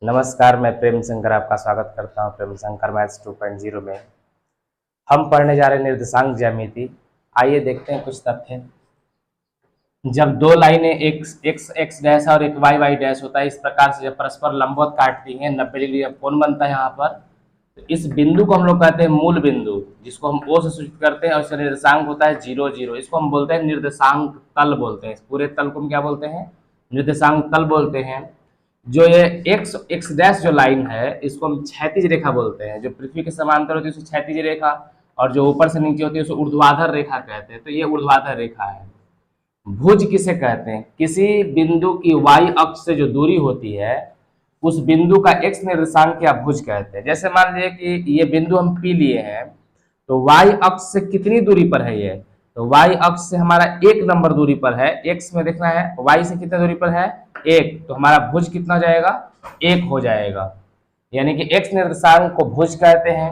नमस्कार, मैं प्रेम शंकर आपका स्वागत करता हूं प्रेम शंकर मैथ्स 2.0 में। हम पढ़ने जा रहे हैं निर्देशांक ज्यामिति। आइए देखते हैं कुछ तथ्य। जब दो लाइनें एक्स डैश और एक वाई वाई डैश होता है, इस प्रकार से जब परस्पर लंबवत काटती हैं 90 डिग्री का कोण बनता है यहाँ पर। तो इस बिंदु को हम लोग कहते हैं मूल बिंदु, जिसको हम ओ से सूचित करते हैं, और इसका निर्देशांक होता है 0 0। इसको हम बोलते हैं निर्देशांक तल बोलते हैं। इस पूरे तल को हम क्या बोलते हैं? निर्देशांक तल बोलते हैं। जो ये एक्स डैश जो लाइन है, इसको हम क्षैतिज रेखा बोलते हैं। जो पृथ्वी के समांतर होती है उसे क्षैतिज रेखा, और जो ऊपर से नीचे होती है उसे ऊर्ध्वाधर रेखा कहते हैं। तो ये ऊर्ध्वाधर रेखा है। भुज किसे कहते हैं? किसी बिंदु की वाई अक्ष से जो दूरी होती है, उस बिंदु का एक्स निर्देशांक क्या भुज कहते हैं। जैसे मान लीजिए कि ये बिंदु हम पी लिए हैं, तो वाई अक्ष से कितनी दूरी पर है ये? तो वाई अक्ष से हमारा 1 नंबर दूरी पर है। एक्स में देखना है वाई से कितने दूरी पर है? 1। तो हमारा भुज कितना हो जाएगा? 1 हो जाएगा। यानी कि एक्स निर्देशांक को भुज कहते हैं।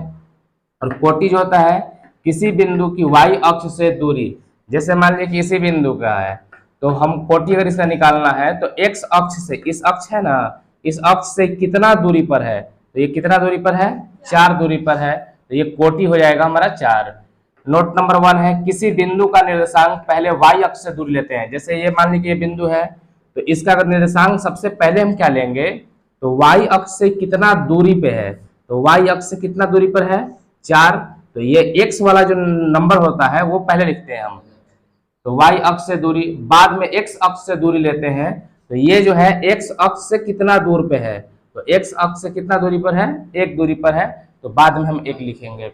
और कोटि जो होता है किसी बिंदु की वाई अक्ष से दूरी। जैसे मान लीजिए कि इसी बिंदु का है, तो हम कोटि अगर इसका निकालना है तो एक्स अक्ष से, इस अक्ष है ना, इस अक्ष से कितना दूरी पर है? तो ये कितना दूरी पर है? 4 दूरी पर है। तो ये कोटि हो जाएगा हमारा 4। नोट नंबर 1 है, किसी बिंदु का निर्देशांक पहले वाई अक्ष से दूरी लेते हैं। जैसे ये मान लीजिए ये बिंदु है, तो इसका अगर निर्देशांक सबसे पहले हम क्या लेंगे? तो वाई अक्ष से कितना दूरी पे है? तो वाई अक्ष से कितना दूरी पर है? 4। तो ये एक्स वाला जो नंबर होता है वो पहले लिखते हैं हम। तो वाई अक्ष से दूरी, बाद में एक्स अक्ष से दूरी लेते हैं। तो ये जो है एक्स अक्ष से कितना दूर पे है? तो एक्स अक्ष से कितना दूरी पर है? 1 दूरी पर है। तो बाद में हम 1 लिखेंगे।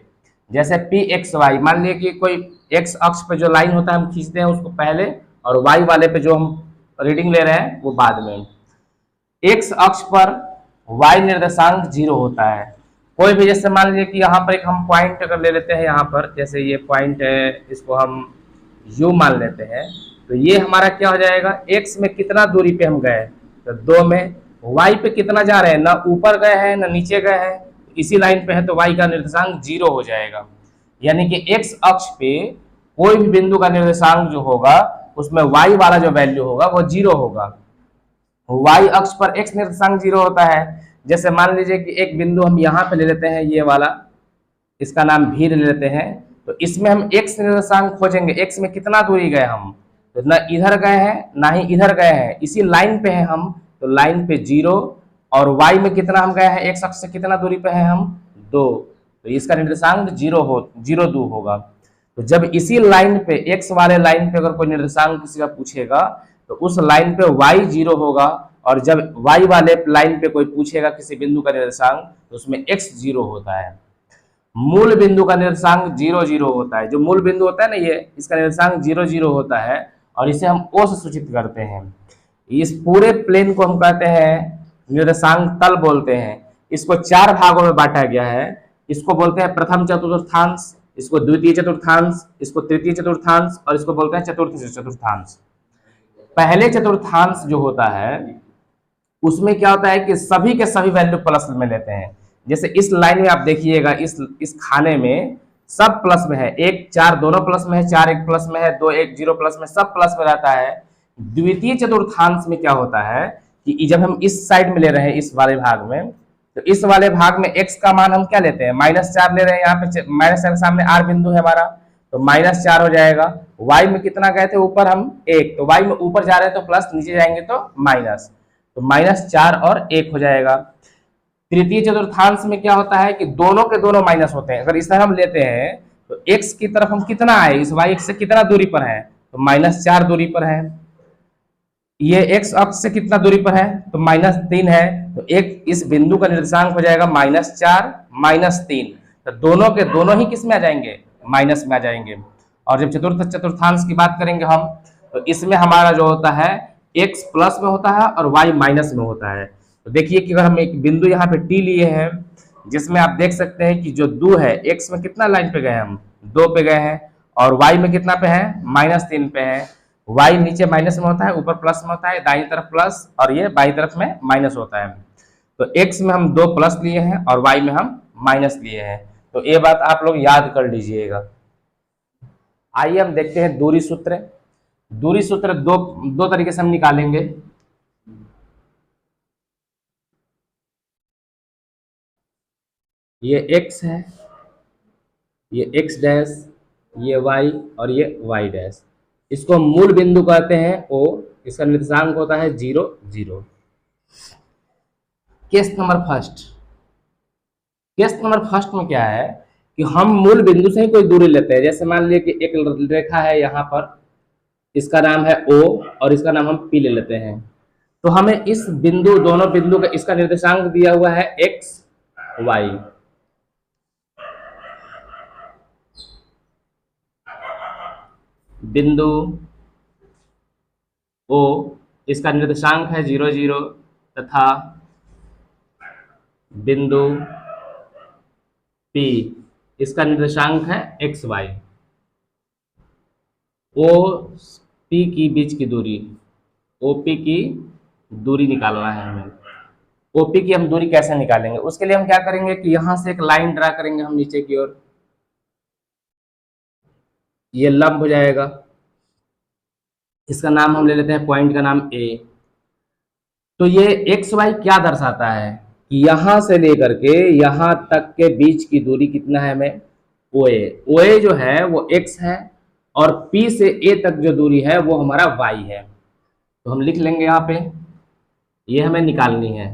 जैसे पी एक्स वाई, मान लीजिए कि कोई एक्स अक्ष पे जो लाइन होता है हम खींचते हैं उसको पहले, और वाई वाले पे जो हम रीडिंग ले रहे हैं वो बाद में। एक्स अक्ष पर वाई निर्देशांक 0 होता है। कोई भी, जैसे मान लीजिए कि यहाँ पर एक हम पॉइंट अगर ले लेते हैं, यहाँ पर जैसे ये पॉइंट है, इसको हम यू मान लेते हैं। तो ये हमारा क्या हो जाएगा? एक्स में कितना दूरी पे हम गए? तो 2 में। वाई पे कितना जा रहे हैं? ना ऊपर गए हैं ना नीचे गए हैं, इसी लाइन पे है, तो वाई का निर्देशांक 0 हो जाएगा। यानी कि एक्स अक्ष पे कोई भी बिंदु का निर्देशांक जो होगा उसमें वाई वाला जो वैल्यू होगा वो 0 होगा। वाई अक्ष पर एक्स निर्देशांक 0 होता है। जैसे मान लीजिए कि एक बिंदु हम यहाँ पे ले लेते हैं, ये वाला, इसका नाम भी ले लेते हैं। तो इसमें हम एक्स निर्देशांक खोजेंगे। एक्स में कितना दूरी गए हम? तो ना इधर गए हैं ना ही इधर गए हैं, इसी लाइन पे हैं हम। तो लाइन पे 0। और वाई में कितना हम गए हैं? एक्स अक्ष से कितना दूरी पे हैं हम? 2। तो इसका निर्देशांक 0 2 होगा। तो जब इसी लाइन पे, एक्स वाले लाइन पे अगर कोई निर्देशांक किसी का पूछेगा, तो उस लाइन पे y 0 होगा। और जब y वाले लाइन पे कोई पूछेगा किसी बिंदु का निर्देशांक, तो उसमें x 0 होता है। मूल बिंदु का निर्देशांक 0 0 होता है। जो मूल बिंदु होता है ना, ये इसका निर्देशांक 0 0 होता है, और इसे हम o से सूचित करते हैं। इस पूरे प्लेन को हम कहते हैं निर्देशांक तल बोलते हैं। इसको 4 भागों में बांटा गया है। इसको बोलते हैं प्रथम चतुर्थांश, इसको द्वितीय चतुर्थांश, इसको तृतीय चतुर्थांश, और इसको बोलते हैं चतुर्थ चतुर्थांश। पहले चतुर्थांश जो होता है उसमें क्या होता है कि सभी के सभी वैल्यू प्लस में लेते हैं। जैसे इस लाइन में आप देखिएगा, इस खाने में सब प्लस में है। 1 4 दोनों प्लस में है, 4 1 प्लस में है, 2 1 0 प्लस में, सब प्लस में रहता है। द्वितीय चतुर्थांश में क्या होता है कि जब हम इस साइड में ले रहे हैं, इस वाले भाग में, तो इस वाले भाग में x का मान हम क्या लेते हैं? -4 ले रहे हैं। यहाँ पे -4 के सामने r बिंदु है हमारा, तो -4 हो जाएगा। y में कितना गए थे ऊपर हम? 1। तो y में ऊपर जा रहे हैं तो प्लस, नीचे जाएंगे तो माइनस। तो -4 और 1 हो जाएगा। तृतीय चतुर्थांश में क्या होता है कि दोनों के दोनों माइनस होते हैं। अगर इस तरह हम लेते हैं तो x की तरफ हम कितना आए? इस y से कितना दूरी पर है? तो -4 दूरी पर है। ये x अक्ष से कितना दूरी पर है? तो -3 है। तो एक इस बिंदु का निर्देशांक हो जाएगा -4 -3। तो दोनों के दोनों ही किस में आ जाएंगे? माइनस में आ जाएंगे। और जब चतुर्थ चतुर्थांश की बात करेंगे हम, तो इसमें हमारा जो होता है x प्लस में होता है और y माइनस में होता है। तो देखिए कि अगर हम एक बिंदु यहाँ पे t लिए हैं, जिसमें आप देख सकते हैं कि जो 2 है, x में कितना लाइन पे गए हम? 2 पे गए हैं। और y में कितना पे है? -3 पे है। y नीचे माइनस में होता है, ऊपर प्लस में होता है, दाईं तरफ प्लस और ये बाईं तरफ में माइनस होता है। तो x में हम 2 प्लस लिए हैं और y में हम माइनस लिए हैं। तो ये बात आप लोग याद कर लीजिएगा। आइए हम देखते हैं दूरी सूत्र। दूरी सूत्र दो तरीके से हम निकालेंगे। ये x है, ये x डैश, ये y और ये y डैश। इसको मूल बिंदु कहते हैं O। इसका निर्देशांक होता है 0 0। Case number first. Case number first में क्या है कि हम मूल बिंदु से ही कोई दूरी लेते हैं। जैसे मान लीजिए कि एक रेखा है यहाँ पर, इसका नाम है O और इसका नाम हम P ले लेते हैं। तो हमें इस बिंदु, दोनों बिंदु का इसका निर्देशांक दिया हुआ है x y। बिंदु O इसका निर्देशांक है 0 0 तथा बिंदु P इसका निर्देशांक है x y। OP की बीच की दूरी, OP की दूरी निकालना है हमें। OP की हम दूरी कैसे निकालेंगे? उसके लिए हम क्या करेंगे कि यहां से एक लाइन ड्रा करेंगे हम नीचे की ओर, ये लंब हो जाएगा। इसका नाम हम ले लेते हैं, पॉइंट का नाम A। तो ये एक्स वाई क्या दर्शाता है कि यहां से लेकर के यहां तक के बीच की दूरी कितना है हमें? OA। OA जो है वो x है और P से A तक जो दूरी है वो हमारा y है। तो हम लिख लेंगे यहाँ पे, ये हमें निकालनी है।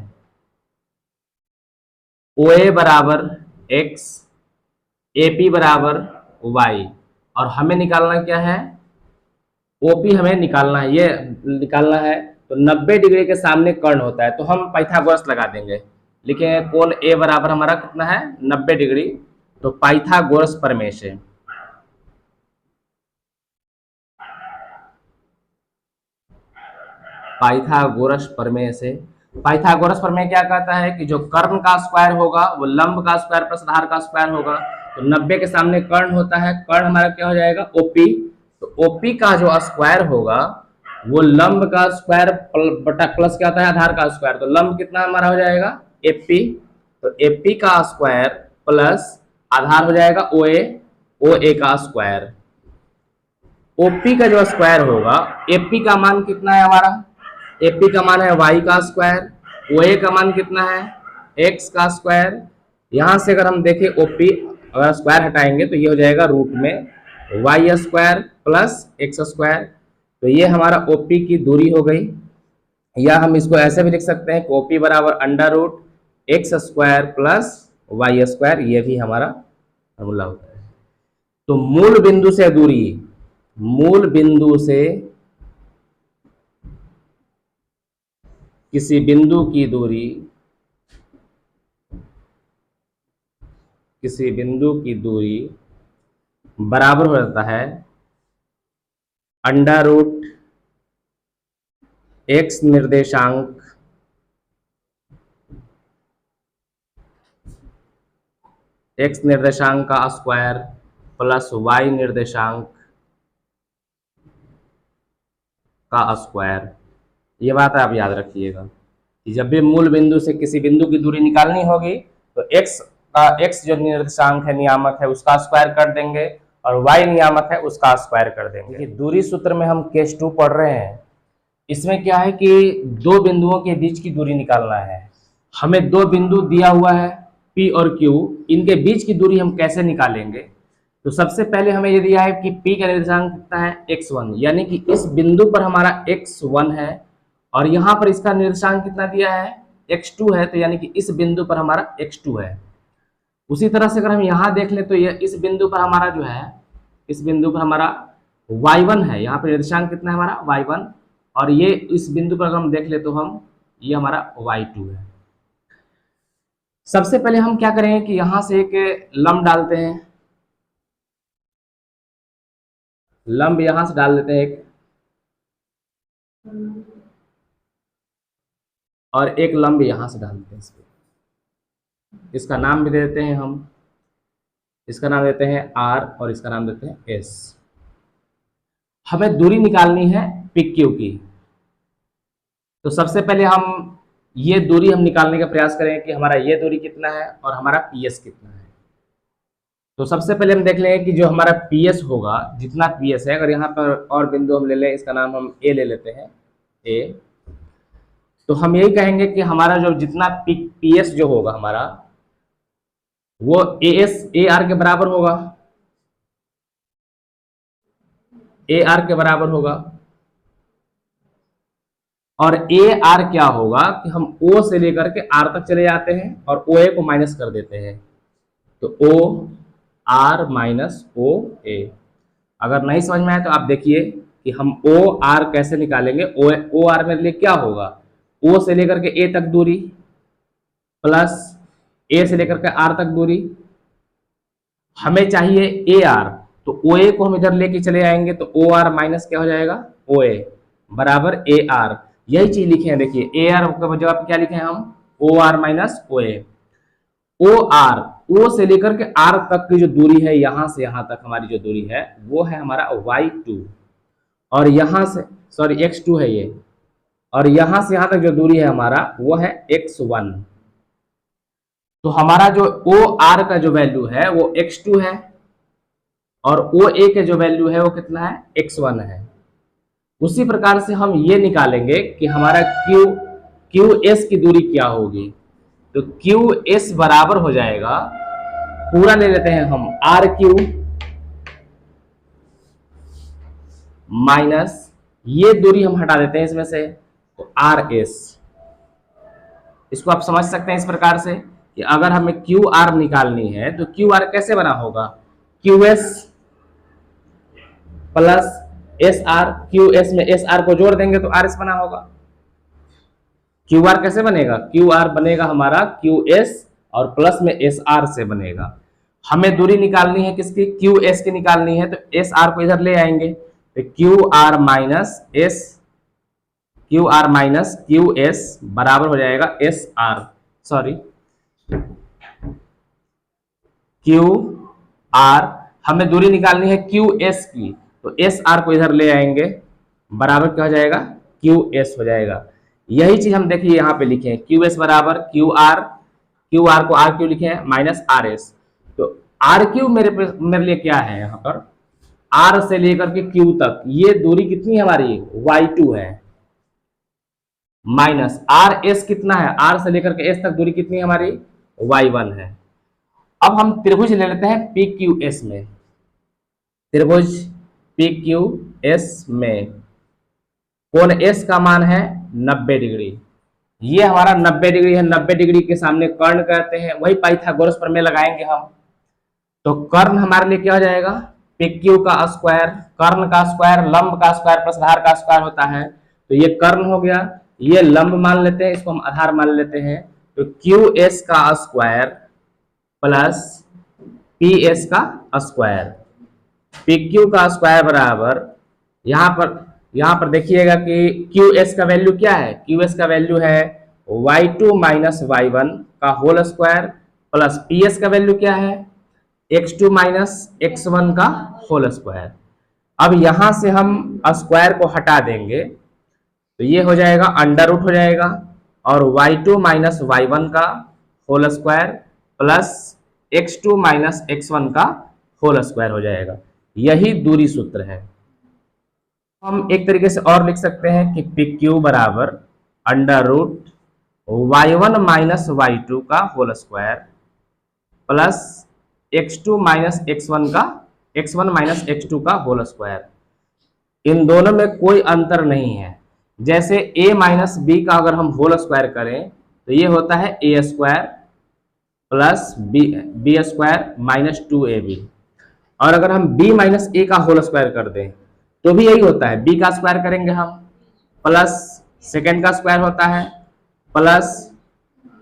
OA बराबर x, AP बराबर y और हमें निकालना क्या है? OP हमें निकालना है, ये निकालना है। तो 90 डिग्री के सामने कर्ण होता है, तो हम पाइथागोरस लगा देंगे। लिखेंगे कोण A बराबर हमारा कितना है? 90 डिग्री। तो पाइथागोरस प्रमेय से, पाइथागोरस प्रमेय से, पाइथागोरस प्रमेय क्या कहता है कि जो कर्ण का स्क्वायर होगा वो लंब का स्क्वायर प्लस आधार का स्क्वायर होगा। तो 90 के सामने कर्ण होता है, कर्ण हमारा क्या हो जाएगा? OP। तो OP का जो स्क्वायर होगा वो लंब का स्क्वायर बटा प्लस क्या होता है? आधार का स्क्वायर। तो लंब कितना हमारा हो जाएगा? AP। तो AP का स्क्वायर प्लस आधार हो जाएगा OA, OA का स्क्वायर। OP का जो स्क्वायर होगा, AP का मान कितना है हमारा? AP का मान है y का स्क्वायर, OA का मान कितना है? x का स्क्वायर। यहां से अगर हम देखें OP, अगर स्क्वायर हटाएंगे तो ये हो जाएगा रूट में y square plus x square. तो ये हमारा OP की दूरी हो गई। या हम इसको ऐसे भी लिख सकते हैं कि OP बराबर under root x square plus y square, ये भी हमारा फॉर्मूला होता है। तो मूल बिंदु से दूरी, मूल बिंदु से किसी बिंदु की दूरी, किसी बिंदु की दूरी बराबर हो जाता है अंडर रूट x निर्देशांक का स्क्वायर प्लस y निर्देशांक का स्क्वायर। ये बात आप याद रखिएगा कि जब भी मूल बिंदु से किसी बिंदु की दूरी निकालनी होगी तो x जो निर्देशांक है, नियामक है, उसका स्क्वायर कर देंगे और y नियामक है उसका स्क्वायर कर देंगे। दूरी सूत्र में हम केस 2 पढ़ रहे हैं। इसमें क्या है कि दो बिंदुओं के बीच की दूरी निकालना है। हमें दो बिंदु दिया हुआ है P और Q, इनके बीच की दूरी हम कैसे निकालेंगे? तो सबसे पहले हमें ये दिया है कि P का निर्देशांक कितना है? x1, यानी कि इस बिंदु पर हमारा x1 है और यहाँ पर इसका निर्देशांक कितना दिया है? x2 है। तो यानी कि इस बिंदु पर हमारा x2 है। उसी तरह से अगर हम यहाँ देख लें तो ये इस बिंदु पर हमारा जो है, इस बिंदु पर हमारा y1 है। यहाँ पर निर्देशांक कितना है हमारा? y1। और ये इस बिंदु पर अगर हम देख ले तो हम, ये हमारा y2 है। सबसे पहले हम क्या करेंगे कि यहां से एक लंब डालते हैं, लंब यहां से डाल देते हैं एक, और एक लंब यहां से डाल देते हैं इस पे। इसका नाम भी दे देते हैं हम, इसका नाम देते हैं r और इसका नाम देते हैं s। हमें दूरी निकालनी है PQ की। तो सबसे पहले हम ये दूरी हम निकालने का प्रयास करें कि हमारा ये दूरी कितना है और हमारा PS कितना है। तो सबसे पहले हम देख लेंगे कि जो हमारा PS होगा, जितना PS है, अगर यहाँ पर और बिंदु हम ले लें, इसका नाम हम A ले लेते हैं, A। तो हम यही कहेंगे कि हमारा जो जितना PS जो होगा हमारा, वो ए आर के बराबर होगा, ए आर के बराबर होगा। और ए आर क्या होगा कि हम ओ से लेकर के आर तक चले जाते हैं और ओ ए को माइनस कर देते हैं, तो ओ आर माइनस ओ ए। अगर नहीं समझ में आए तो आप देखिए कि हम ओ आर कैसे निकालेंगे। ओ आर मेरे लिए क्या होगा, ओ से लेकर के ए तक दूरी प्लस ए से लेकर के आर तक दूरी। हमें चाहिए ए आर, तो ओ ए को हम इधर लेके चले आएंगे, तो ओ आर माइनस क्या हो जाएगा, ओ ए बराबर ए आर। यही चीज लिखे हैं, देखिए ए आर का जवाब क्या लिखे हैं हम, ओ आर माइनस ओ ए। ओ आर, ओ से लेकर के आर तक की जो दूरी है, यहां से यहां तक हमारी जो दूरी है वो है हमारा y2, और यहां से सॉरी x2 है ये, और यहां से यहां तक जो दूरी है हमारा वो है x1। तो हमारा जो ओ आर का जो वैल्यू है वो x2 है, और ओ ए के जो वैल्यू है वो कितना है, x1 है। उसी प्रकार से हम ये निकालेंगे कि हमारा क्यू एस की दूरी क्या होगी। तो क्यू एस बराबर हो जाएगा, पूरा ले लेते हैं हम, आर क्यू माइनस ये दूरी हम हटा देते हैं इसमें से, तो आर एस। इसको आप समझ सकते हैं इस प्रकार से कि अगर हमें क्यू आर निकालनी है तो क्यू आर कैसे बना होगा, Q S plus S R, Q S में एस आर को जोड़ देंगे तो आर एस बना होगा। क्यू आर कैसे बनेगा, क्यू आर बनेगा हमारा क्यू एस और प्लस में एस आर से बनेगा। हमें दूरी निकालनी है किसकी, क्यू एस की निकालनी है, तो एस आर को इधर ले आएंगे, तो Q R minus S, Q R minus Q S बराबर हो जाएगा S R, sorry Q R. हमें दूरी निकालनी है क्यू एस की, तो एस आर को इधर ले आएंगे, बराबर क्या हो जाएगा, क्यू एस हो जाएगा। यही चीज हम देखिए यहाँ पे लिखे हैं, क्यू एस बराबर क्यू आर को आर क्यू लिखे हैं माइनस आर एस। तो आर क्यू मेरे लिए क्या है, यहाँ पर आर से लेकर के क्यू तक ये दूरी कितनी है हमारी, y2 है, माइनस आर एस कितना है, आर से लेकर के एस तक दूरी कितनी है हमारी, y1 है। अब हम त्रिभुज ले लेते हैं पी क्यू एस में, त्रिभुज पी क्यू एस में कोण एस का मान है 90 डिग्री। ये हमारा 90 डिग्री है, 90 डिग्री के सामने कर्ण कहते हैं, वही पाइथागोरस प्रमेय लगाएंगे हम। तो कर्ण हमारे लिए क्या हो जाएगा, पी क्यू का स्क्वायर, कर्ण का स्क्वायर लंब का स्क्वायर प्लस आधार का स्क्वायर होता है, तो ये कर्ण हो गया, ये लंब मान लेते हैं, इसको हम आधार मान लेते हैं। तो क्यू एस का स्क्वायर प्लस पी एस का स्क्वायर, पी क्यू का स्क्वायर बराबर, यहाँ पर देखिएगा कि क्यू एस का वैल्यू क्या है, क्यू एस का वैल्यू है y2 माइनस y1 का whole square, plus P S का वैल्यू क्या है, x2 माइनस x1 का होल स्क्वायर। अब यहां से हम स्क्वायर को हटा देंगे, तो ये हो जाएगा अंडर रूट हो जाएगा, और y2 माइनस y1 का whole square plus x2 minus x1 का होल स्क्वायर हो जाएगा। यही दूरी सूत्र है। हम एक तरीके से और लिख सकते हैं कि पी क्यू बराबर under root y1 minus y2 का whole square plus x2 minus x1 का, x1 माइनस x2 का होल स्क्वायर। इन दोनों में कोई अंतर नहीं है। जैसे a माइनस बी का अगर हम होल स्क्वायर करें तो ये होता है a square plus B square minus 2ab, और अगर हम b माइनस ए का होल स्क्वायर कर दें तो भी यही होता है, b का स्क्वायर करेंगे हम प्लस सेकेंड का स्क्वायर होता है प्लस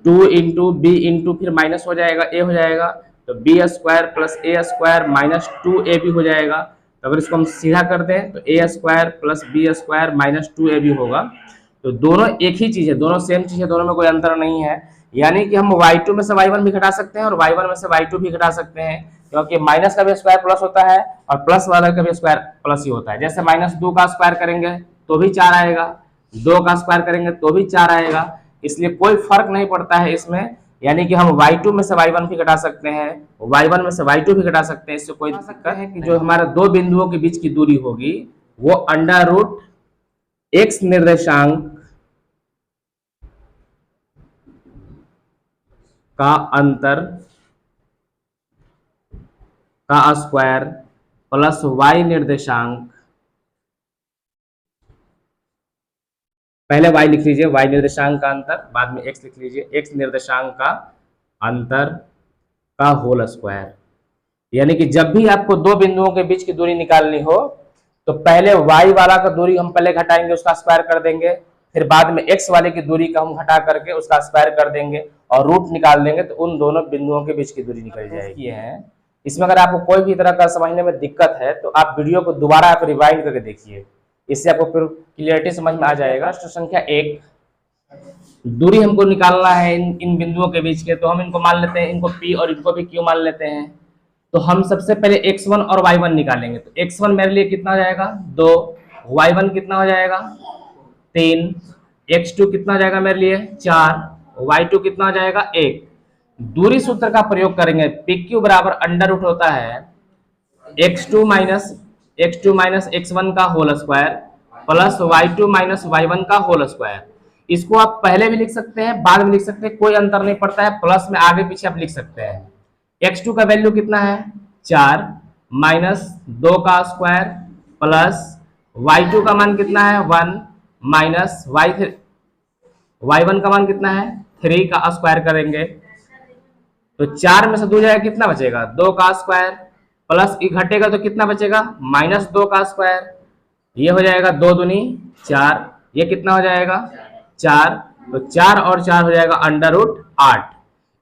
2 इंटू बी इंटू फिर माइनस हो जाएगा a हो जाएगा, तो बी स्क्वायर प्लस ए स्क्वायर माइनस 2ab हो जाएगा। तो अगर इसको हम सीधा कर दें तो A square plus B square minus 2ab होगा। तो दोनों एक ही चीज है, दोनों सेम चीज है, दोनों में कोई अंतर नहीं है। यानी कि हम y2 में से y1 भी घटा सकते हैं और y1 में से y2 भी घटा सकते हैं, क्योंकि माइनस का भी स्क्वायर प्लस होता है और प्लस वाला का भी स्क्वायर प्लस ही होता है। जैसे माइनस 2 का स्क्वायर करेंगे तो भी 4 आएगा, 2 का स्क्वायर करेंगे तो भी 4 आएगा, इसलिए कोई फर्क नहीं पड़ता है इसमें। यानी कि हम y2 में से y1 भी घटा सकते हैं, y1 में से y2 भी घटा सकते हैं, इससे कोई दिक्कत है कि जो हमारे दो बिंदुओं के बीच की दूरी होगी वो अंडर रूट x निर्देशांक का अंतर का स्क्वायर प्लस y निर्देशांक, पहले y लिख लीजिए, y निर्देशांक का अंतर, बाद में x लिख लीजिए, x निर्देशांक का अंतर का होल स्क्वायर। यानी कि जब भी आपको दो बिंदुओं के बीच की दूरी निकालनी हो तो पहले y वाला का दूरी हम पहले घटाएंगे, उसका स्क्वायर कर देंगे, फिर बाद में x वाले की दूरी का हम घटा करके उसका स्क्वायर कर देंगे और रूट निकाल देंगे, तो उन दोनों बिंदुओं के बीच की दूरी निकल जाएगी। ये है, इसमें अगर आपको कोई भी तरह का समझने में दिक्कत है तो आप वीडियो को दोबारा आप रिवाइंड करके देखिए, इससे आपको फिर क्लियरिटी समझ में आ जाएगा। प्रश्न संख्या 1, दूरी हमको निकालना है इन बिंदुओं के बीच के, तो हम इनको मान लेते हैं, इनको P और इनको भी Q मान लेते हैं। तो हम सबसे पहले x1 और y1 निकालेंगे। तो x1 मेरे लिए कितना हो जाएगा 2, y1 कितना हो जाएगा 3, x2 कितना हो जाएगा मेरे लिए 4, y2 कितना हो जाएगा 1। दूरी सूत्र का प्रयोग करेंगे, PQ बराबर अंडर रूट होता है x2 माइनस x1 का whole square plus y2 minus y1 का होल स्क्वायर। इसको आप पहले भी लिख सकते हैं, बाद में लिख सकते हैं, कोई अंतर नहीं पड़ता है, प्लस में आगे पीछे आप लिख सकते हैं। x2 का वैल्यू कितना है 4 माइनस 2 का स्क्वायर प्लस y2 का मान कितना है 1 माइनस y1 का मान कितना है 3 का स्क्वायर करेंगे तो 4 में से 2 जाएगा, कितना बचेगा 2 का स्क्वायर प्लस घटेगा तो कितना बचेगा माइनस 2 का स्क्वायर। ये हो जाएगा 2 दूनी 4, ये कितना हो जाएगा 4, तो 4 और 4 हो जाएगा अंडर रूट 8।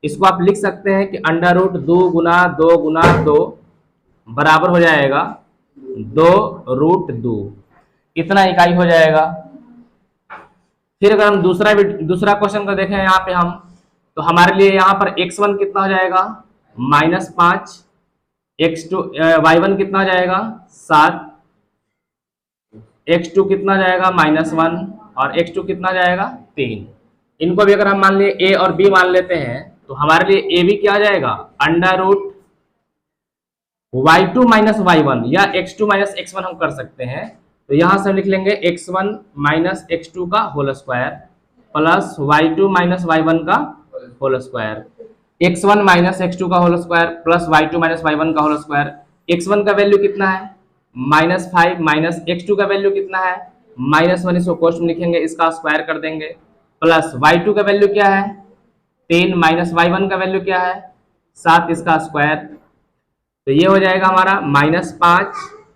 इसको आप लिख सकते हैं कि अंडर रूट 2 गुना 2 गुना 2 बराबर हो जाएगा 2 रूट 2, इतना इकाई हो जाएगा। फिर अगर हम दूसरा क्वेश्चन को देखें यहाँ पे हम, तो हमारे लिए यहाँ पर x1 कितना हो जाएगा -5, x2 y1 कितना हो जाएगा 7, x2 कितना हो जाएगा -1 और x2 कितना हो जाएगा 3। इनको भी अगर हम मान लिए a और b मान लेते हैं तो हमारे लिए a भी क्या आ जाएगा under root y2 minus y1 या x2 माइनस x1 हम कर सकते हैं। तो यहां से हम लिख लेंगे x1 माइनस x2 का whole square plus y2 minus y1 का whole square, x1 minus x2 का whole square plus y2 minus y1 का होल स्क्वायर। x1 का वैल्यू कितना है -5 माइनस x2 का वैल्यू कितना है -1, इसको कोष्ट में लिखेंगे, इसका स्क्वायर कर देंगे प्लस y2 का वैल्यू क्या है 3 माइनस y1 का वैल्यू क्या है 7, इसका स्क्वायर। तो ये हो जाएगा हमारा -5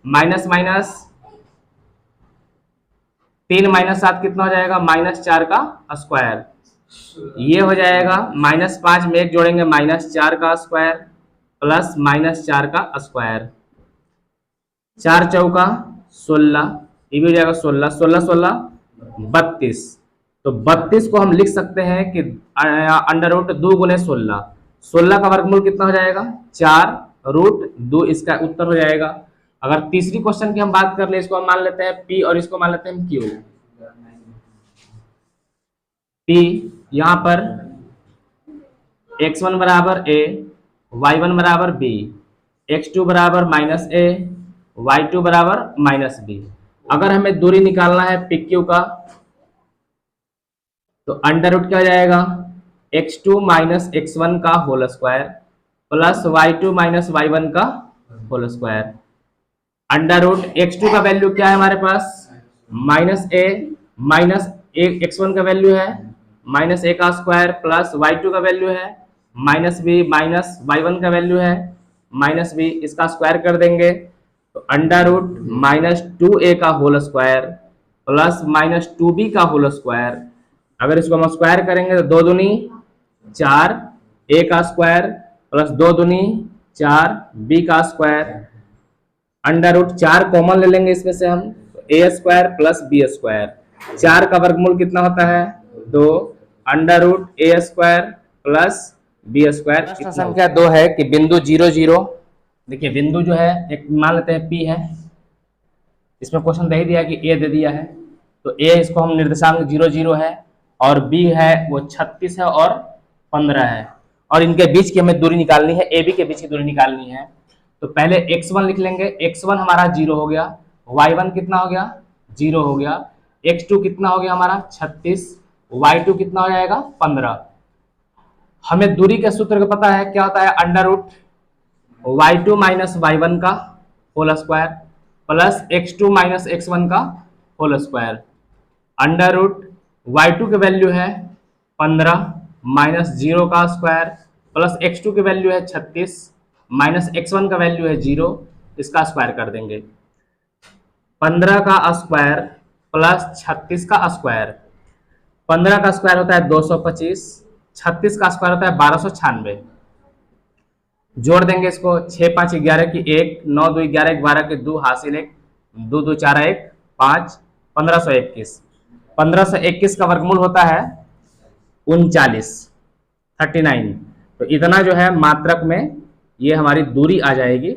माइनस माइनस 3 माइनस 7 कितना हो जाएगा -4 का स्क्वायर। ये हो जाएगा -5 में 1 जोड़ेंगे -4 का स्क्वायर प्लस -4 का स्क्वायर, 4 चौका 16, ये भी हो जाएगा 16, 16 16 32। तो 32 को हम लिख सकते हैं कि अंडर रूट 2 गुने 16, 16 का वर्गमूल कितना हो जाएगा 4 रूट 2, इसका उत्तर हो जाएगा। अगर तीसरी क्वेश्चन की हम बात कर ले, इसको हम मान लेते हैं P और इसको मान लेते हैं Q। P यहाँ पर x1 बराबर a, y1 बराबर b, x2 बराबर -a, y2 बराबर -b। अगर हमें दूरी निकालना है PQ का तो अंडर रूट क्या हो जाएगा x2 माइनस x1 का whole square plus y2 minus y1 का whole square. Under root x2 का वैल्यू क्या है हमारे पास -a माइनस x1 का वैल्यू है -a का स्क्वायर प्लस y2 का वैल्यू है -b माइनस y1 का वैल्यू है -b, इसका स्क्वायर कर देंगे तो अंडर रूट -2a का होल स्क्वायर प्लस -2b का होल स्क्वायर। अगर इसको हम स्क्वायर करेंगे तो 2 दूनी 4, a का स्क्वायर प्लस 2 दूनी 4, b का स्क्वायर। अंडर रूट 4 कॉमन ले लेंगे इसमें से हम, a square plus b square. 4 का वर्गमूल कितना होता है 2, under root a square plus b square. प्रश्न संख्या 2 है कि बिंदु 0 0, देखिए बिंदु जो है एक मान लेते हैं P है, इसमें क्वेश्चन दे दिया कि a दे दिया है, तो a इसको हम निर्देशांक 0 0 है और b है वो 36 है और 15 है, और इनके बीच की हमें दूरी निकालनी है, AB के बीच की दूरी निकालनी है। तो पहले x1 लिख लेंगे, x1 हमारा 0 हो गया, y1 कितना हो गया 0 हो गया, x2 कितना हो गया हमारा 36, y2 कितना हो जाएगा 15। हमें दूरी के सूत्र का पता है क्या होता है under root y2 minus y1 का whole square plus x2 minus x1 का whole square under root y2 की वैल्यू है 15 माइनस 0 का स्क्वायर प्लस x2 की वैल्यू है 36 माइनस x1 का वैल्यू है 0, इसका स्क्वायर कर देंगे। 15 का स्क्वायर प्लस 36 का स्क्वायर, 15 का स्क्वायर होता है 225, 36 का स्क्वायर होता है 1296। जोड़ देंगे इसको, 6 5 11 की 1, 9 2 11 12 की 2 हासिल 1, 2 2 4 1 5, 1521। 1521 का वर्गमूल होता है 39, 39। तो इतना जो है मात्रक में ये हमारी दूरी आ जाएगी।